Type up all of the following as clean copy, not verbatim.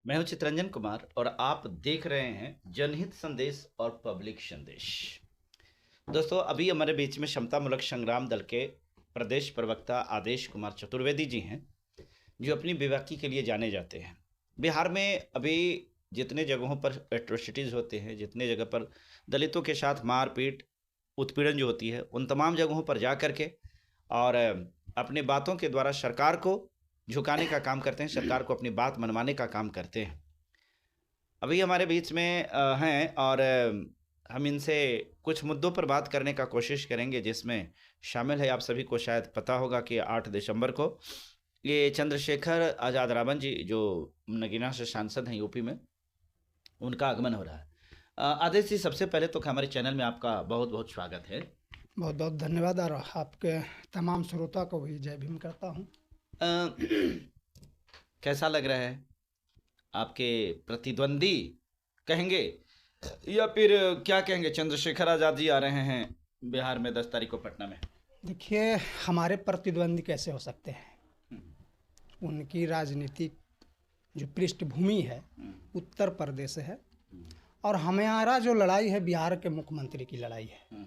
मैं हूं चित्रंजन कुमार और आप देख रहे हैं जनहित संदेश और पब्लिक संदेश। दोस्तों, अभी हमारे बीच में समता मूलक संग्राम दल के प्रदेश प्रवक्ता आदेश कुमार चतुर्वेदी जी हैं, जो अपनी बेबाकी के लिए जाने जाते हैं। बिहार में अभी जितने जगहों पर एट्रोसिटीज़ होते हैं, जितने जगह पर दलितों के साथ मारपीट उत्पीड़न जो होती है, उन तमाम जगहों पर जा कर के और अपने बातों के द्वारा सरकार को झुकाने का काम करते हैं, सरकार को अपनी बात मनवाने का काम करते हैं। अभी हमारे बीच में हैं और हम इनसे कुछ मुद्दों पर बात करने का कोशिश करेंगे, जिसमें शामिल है, आप सभी को शायद पता होगा कि 8 दिसंबर को ये चंद्रशेखर आज़ाद रावण जी, जो नगीना से सांसद हैं यूपी में, उनका आगमन हो रहा है। आदेश जी, सबसे पहले तो हमारे चैनल में आपका बहुत बहुत स्वागत है। बहुत बहुत धन्यवाद और आपके तमाम श्रोता को भी जय भीम करता हूँ। कैसा लग रहा है? आपके प्रतिद्वंदी कहेंगे या फिर क्या कहेंगे, चंद्रशेखर आज़ाद जी आ रहे हैं बिहार में 10 तारीख को पटना में? देखिए, हमारे प्रतिद्वंदी कैसे हो सकते हैं? उनकी राजनीतिक जो पृष्ठभूमि है उत्तर प्रदेश है और हमारा जो लड़ाई है बिहार के मुख्यमंत्री की लड़ाई है।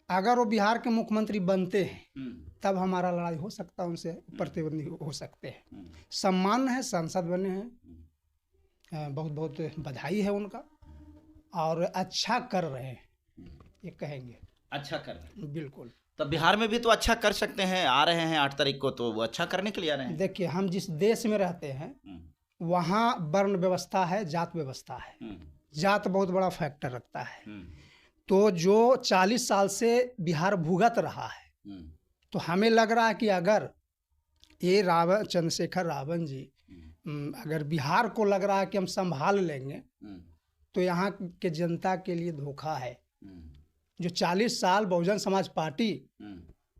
अगर वो बिहार के मुख्यमंत्री बनते हैं तब हमारा लड़ाई हो सकता है, उनसे प्रतिद्वंदी हो सकते हैं। सम्मान है, सांसद बने हैं, बहुत बहुत बधाई है उनका और अच्छा कर रहे हैं, ये कहेंगे। अच्छा कर रहे हैं, बिल्कुल। तो बिहार में भी तो अच्छा कर सकते हैं। आ रहे हैं 8 तारीख को, तो वो अच्छा करने के लिए आ रहे हैं। देखिए, हम जिस देश में रहते हैं वहाँ वर्ण व्यवस्था है, जात व्यवस्था है। जात बहुत बड़ा फैक्टर रखता है। तो जो 40 साल से बिहार भुगत रहा है, तो हमें लग रहा है कि अगर ये चंद्रशेखर रावण जी अगर बिहार को लग रहा है कि हम संभाल लेंगे, तो यहाँ के जनता के लिए धोखा है। जो 40 साल बहुजन समाज पार्टी,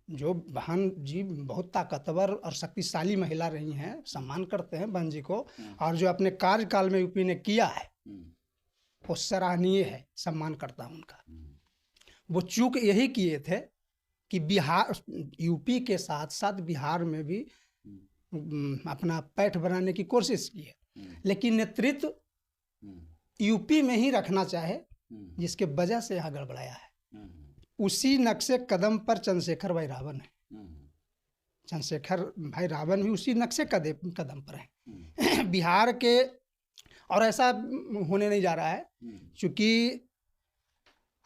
जो बहन जी बहुत ताकतवर और शक्तिशाली महिला रही हैं, सम्मान करते हैं बहन जी को, और जो अपने कार्यकाल में यूपी ने किया है वो सराहनीय है, सम्मान करता हूँ उनका। वो चूक यही किए थे कि बिहार, यूपी के साथ साथ बिहार में भी अपना पैठ बनाने की कोशिश की है, लेकिन नेतृत्व यूपी में ही रखना चाहे, जिसके वजह से यहाँ गड़बड़ाया है। उसी नक्शे कदम पर चंद्रशेखर भाई रावण है। चंद्रशेखर भाई रावण भी उसी नक्शे कदम पर है बिहार के, और ऐसा होने नहीं जा रहा है क्योंकि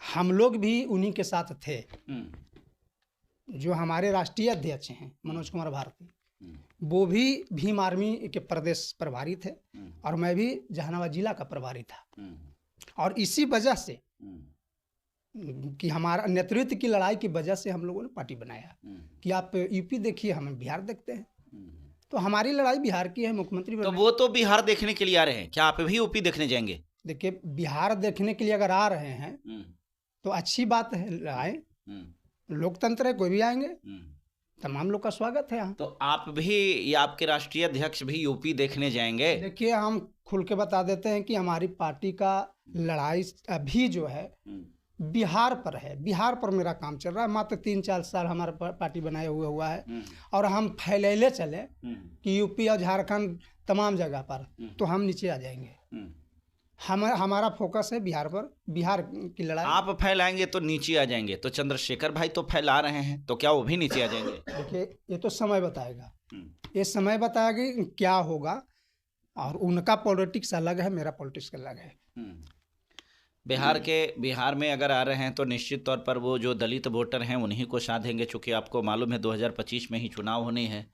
हम लोग भी उन्हीं के साथ थे। जो हमारे राष्ट्रीय अध्यक्ष हैं मनोज कुमार भारती, वो भी भीम आर्मी के प्रदेश प्रभारी थे और मैं भी जहानाबाद जिला का प्रभारी था। और इसी वजह से कि हमारा नेतृत्व की लड़ाई की वजह से हम लोगों ने पार्टी बनाया कि आप यूपी देखिए, हम बिहार देखते हैं। तो हमारी लड़ाई बिहार की है, मुख्यमंत्री। तो वो तो बिहार देखने के लिए आ रहे हैं, क्या आप भी यूपी देखने जाएंगे? देखिए, बिहार देखने के लिए अगर आ रहे हैं तो अच्छी बात है, आए। लोकतंत्र है, कोई भी आएंगे, तमाम लोग का स्वागत है यहाँ। तो आप भी या आपके राष्ट्रीय अध्यक्ष भी यूपी देखने जाएंगे? देखिए, हम खुल के बता देते हैं कि हमारी पार्टी का लड़ाई अभी जो है बिहार पर है। बिहार पर मेरा काम चल रहा है। मात्र 3-4 साल हमारा पार्टी बनाए हुआ है और हम फैलेले चले कि यूपी और झारखंड तमाम जगह पर, तो हम नीचे आ जाएंगे। हमारा फोकस है बिहार पर, बिहार की लड़ाई। आप फैलाएंगे तो नीचे आ जाएंगे, तो चंद्रशेखर भाई तो फैला रहे हैं, तो क्या वो भी नीचे आ जाएंगे? देखिए, ये तो समय बताएगा, ये समय बताएगा कि क्या होगा, और उनका पॉलिटिक्स अलग है, मेरा पॉलिटिक्स अलग है। बिहार में अगर आ रहे हैं तो निश्चित तौर पर वो जो दलित वोटर हैं उन्हीं को साथ देंगे, चूँकि आपको मालूम है 2025 में ही चुनाव होने हैं,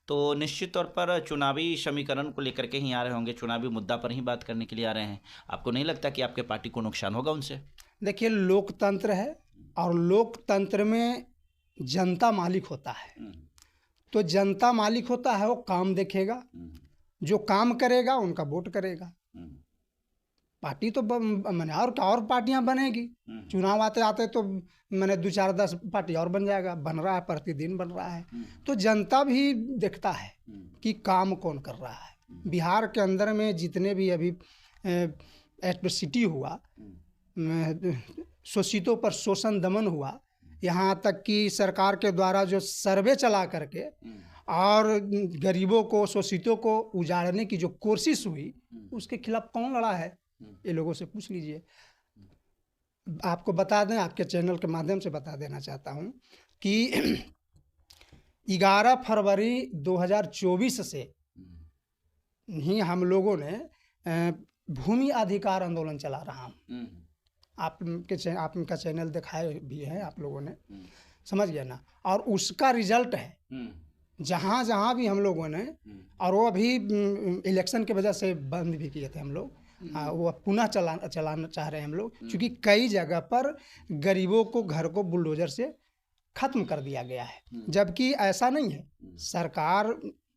तो निश्चित तौर पर चुनावी समीकरण को लेकर के ही आ रहे होंगे, चुनावी मुद्दा पर ही बात करने के लिए आ रहे हैं। आपको नहीं लगता कि आपके पार्टी को नुकसान होगा उनसे? देखिए, लोकतंत्र है और लोकतंत्र में जनता मालिक होता है। तो जनता मालिक होता है, वो काम देखेगा, जो काम करेगा उनका वोट करेगा। पार्टी तो मैंने और पार्टियां बनेगी, चुनाव आते आते तो मैंने 2-4-10 पार्टी और बन जाएगा, बन रहा है, प्रतिदिन बन रहा है। तो जनता भी देखता है कि काम कौन कर रहा है। बिहार के अंदर में जितने भी अभी एट्रोसिटी हुआ, शोषितों पर शोषण दमन हुआ, यहाँ तक कि सरकार के द्वारा जो सर्वे चला करके और गरीबों को, शोषितों को उजाड़ने की जो कोशिश हुई, उसके खिलाफ कौन लड़ा है, ये लोगों से पूछ लीजिए। आपको बता दें, आपके चैनल के माध्यम से बता देना चाहता हूँ कि 11 फरवरी 2024 से ही हम लोगों ने भूमि अधिकार आंदोलन चला रहा हूँ। आपका चैनल दिखाए भी है आप लोगों ने, समझ गया ना। और उसका रिजल्ट है, जहाँ जहाँ भी हम लोगों ने, और वो अभी इलेक्शन की वजह से बंद भी किए थे हम लोग, वो पुनः चलाना चाह रहे हैं हम लोग, क्योंकि कई जगह पर गरीबों को घर को बुलडोजर से खत्म कर दिया गया है, जबकि ऐसा नहीं है। सरकार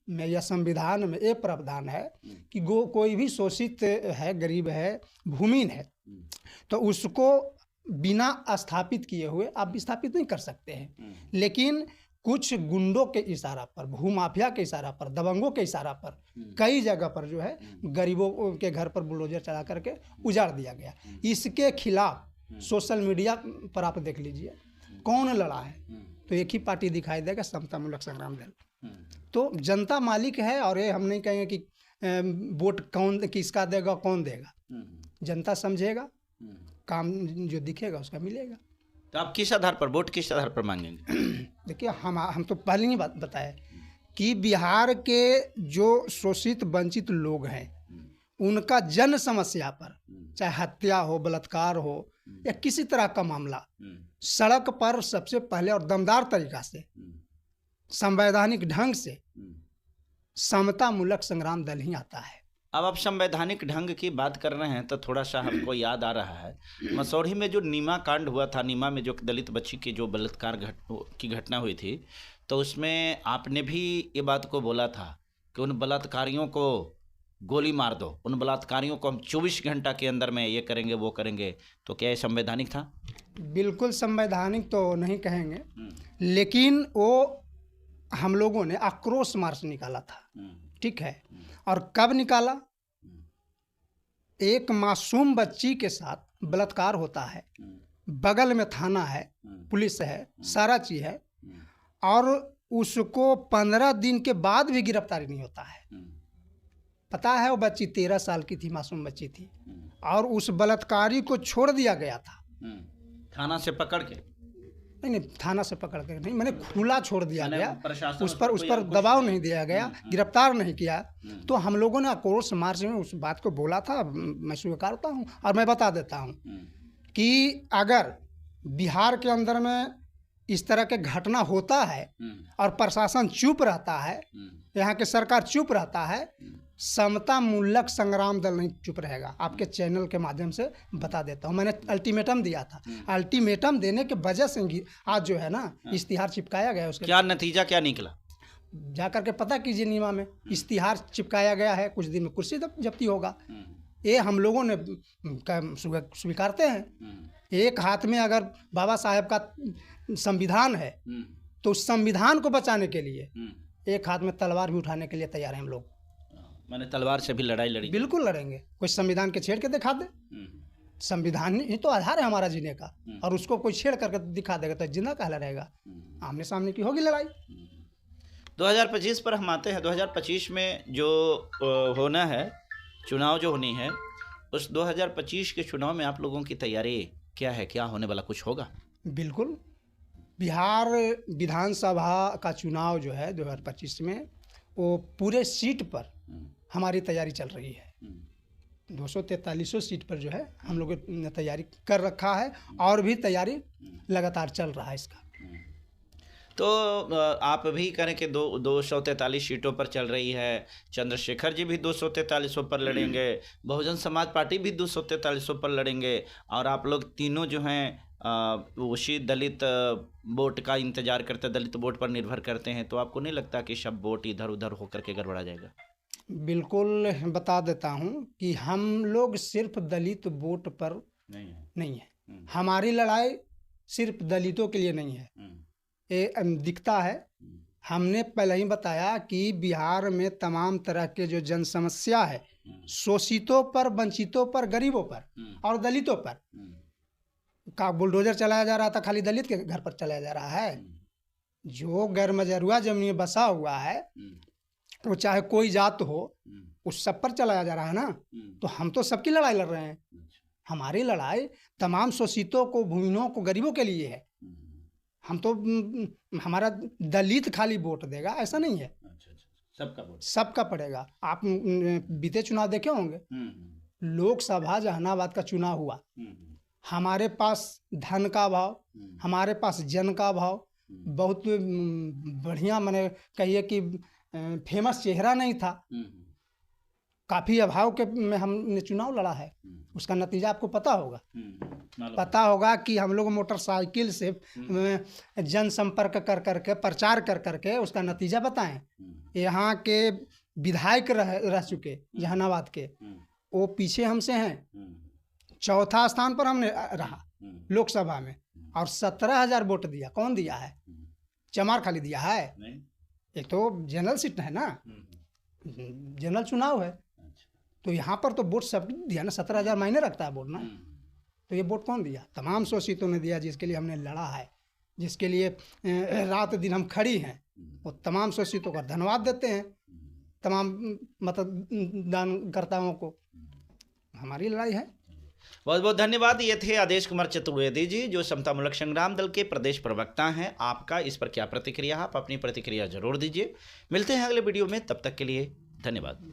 में या संविधान में ये प्रावधान है कि कोई भी शोषित है, गरीब है, भूमिहीन है, तो उसको बिना स्थापित किए हुए आप विस्थापित नहीं कर सकते हैं। लेकिन कुछ गुंडों के इशारा पर, भूमाफिया के इशारा पर, दबंगों के इशारा पर कई जगह पर जो है गरीबों के घर पर बुलडोजर चला करके उजाड़ दिया गया। इसके खिलाफ सोशल मीडिया पर आप देख लीजिए कौन लड़ा है, तो एक ही पार्टी दिखाई देगा, समता मूलक संग्राम दल। तो जनता मालिक है, और ये हम नहीं कहेंगे कि वोट कौन किसका देगा, कौन देगा, जनता समझेगा, काम जो दिखेगा उसका मिलेगा। तो आप किस आधार पर वोट, किस आधार पर मांगेंगे? देखिए, हम तो पहले ही बताए कि बिहार के जो शोषित वंचित लोग हैं, उनका जन समस्या पर, चाहे हत्या हो, बलात्कार हो या किसी तरह का मामला, सड़क पर सबसे पहले और दमदार तरीका से, संवैधानिक ढंग से समता मूलक संग्राम दल ही आता है। अब आप संवैधानिक ढंग की बात कर रहे हैं तो थोड़ा सा हमको याद आ रहा है, मसौढ़ी में जो नीमा कांड हुआ था, नीमा में जो दलित बच्ची की जो बलात्कार की घटना हुई थी, तो उसमें आपने भी ये बात को बोला था कि उन बलात्कारियों को गोली मार दो, उन बलात्कारियों को हम 24 घंटा के अंदर में ये करेंगे वो करेंगे। तो क्या ये संवैधानिक था? बिल्कुल संवैधानिक तो नहीं कहेंगे, लेकिन वो हम लोगों ने आक्रोश मार्च निकाला था, ठीक है। और कब निकाला? एक मासूम बच्ची के साथ बलात्कार होता है, बगल में थाना है, पुलिस है, सारा चीज है, और उसको 15 दिन के बाद भी गिरफ्तारी नहीं होता है। पता है, वो बच्ची 13 साल की थी, मासूम बच्ची थी, और उस बलात्कारी को छोड़ दिया गया था थाना से पकड़ के। नहीं, थाना से पकड़ कर नहीं, मैंने खुला छोड़ दिया गया, उस पर दबाव नहीं दिया गया, गिरफ्तार नहीं किया। तो हम लोगों ने आक्रोश मार्च में उस बात को बोला था, मैं स्वीकारता हूँ। और मैं बता देता हूँ कि अगर बिहार के अंदर में इस तरह के घटना होता है और प्रशासन चुप रहता है, यहाँ की सरकार चुप रहता है, समता मूलक संग्राम दल नहीं चुप रहेगा। आपके चैनल के माध्यम से बता देता हूँ, मैंने अल्टीमेटम दिया था, अल्टीमेटम देने के वजह से आज जो है ना इश्तिहार चिपकाया गया। उसका क्या नतीजा क्या निकला? जा करके पता कीजिए, नीमा में इश्तिहार चिपकाया गया है, कुछ दिन में कुर्सी जब्ती होगा। ये हम लोगों ने स्वीकारते हैं। एक हाथ में अगर बाबा साहेब का संविधान है, तो उस संविधान को बचाने के लिए एक हाथ में तलवार भी उठाने के लिए तैयार हैं हम लोग। मैंने तलवार से भी लड़ाई लड़ी, बिल्कुल लड़ेंगे। कोई संविधान के छेड़ के दिखा दे, संविधान ही तो आधार है हमारा जीने का, और उसको कोई छेड़ करके दिखा देगा तो जिंदा कहला रहेगा। आमने सामने की होगी लड़ाई। 2025 पर हम आते हैं। 2025 में जो होना है, चुनाव जो होनी है, उस 2025 के चुनाव में आप लोगों की तैयारी क्या है? क्या होने वाला कुछ होगा? बिल्कुल, बिहार विधानसभा का चुनाव जो है 2025 में, वो पूरे सीट पर हमारी तैयारी चल रही है। 243 सीट पर जो है हम लोग ने तैयारी कर रखा है, और भी तैयारी लगातार चल रहा है इसका। तो आप भी करें कि 243 सीटों पर चल रही है, चंद्रशेखर जी भी 243 पर लड़ेंगे, बहुजन समाज पार्टी भी 243 पर लड़ेंगे, और आप लोग तीनों जो हैं उसी दलित वोट का इंतजार करते, दलित वोट पर निर्भर करते हैं। तो आपको नहीं लगता कि सब वोट इधर उधर होकर के गड़बड़ा जाएगा? बिल्कुल बता देता हूँ कि हम लोग सिर्फ दलित वोट पर नहीं है। हमारी लड़ाई सिर्फ दलितों के लिए नहीं है, ये दिखता है। हमने पहले ही बताया कि बिहार में तमाम तरह के जो जन समस्या है, शोषितों पर, वंचितों पर, गरीबों पर और दलितों पर का बुलडोजर चलाया जा रहा था, खाली दलित के घर पर चलाया जा रहा है। जो गैर मजरूआ जमीन में बसा हुआ है वो चाहे कोई जात हो, उस सब पर चलाया जा रहा है ना। तो हम तो सबकी लड़ाई लड़ रहे हैं। हमारी लड़ाई तमाम शोषितों को, भूमिहीनों को, गरीबों के लिए है। हम तो हमारा दलित खाली वोट देगा ऐसा नहीं है, सबका वोट सबका पड़ेगा। आप बीते चुनाव देखे होंगे, लोकसभा जहानाबाद का चुनाव हुआ, हमारे पास धन का अभाव, हमारे पास जन का अभाव, बहुत बढ़िया मैंने कहिए कि फेमस चेहरा नहीं था, काफ़ी अभाव के में हमने चुनाव लड़ा है। उसका नतीजा आपको पता होगा, पता होगा कि हम लोग मोटरसाइकिल से जनसंपर्क कर करके, प्रचार कर करके उसका नतीजा बताएं। यहाँ के विधायक रह चुके जहानाबाद के, वो पीछे हमसे हैं, चौथा स्थान पर हमने रहा लोकसभा में, और 17,000 वोट दिया। कौन दिया है? चमार खाली दिया है? ये तो जनरल सीट है ना, जनरल चुनाव है। तो यहाँ पर तो वोट सब दिया ना, 17,000 मायने रखता है वोट ना। तो ये वोट कौन दिया? तमाम शोषितों ने दिया, जिसके लिए हमने लड़ा है, जिसके लिए रात दिन हम खड़ी हैं। वो तमाम शोषितों का धन्यवाद देते हैं, तमाम मतदानकर्ताओं को। हमारी लड़ाई है। बहुत बहुत धन्यवाद। ये थे आदेश कुमार चतुर्वेदी जी, जो समतामूलक संग्राम दल के प्रदेश प्रवक्ता हैं। आपका इस पर क्या प्रतिक्रिया है? आप अपनी प्रतिक्रिया जरूर दीजिए। मिलते हैं अगले वीडियो में, तब तक के लिए धन्यवाद।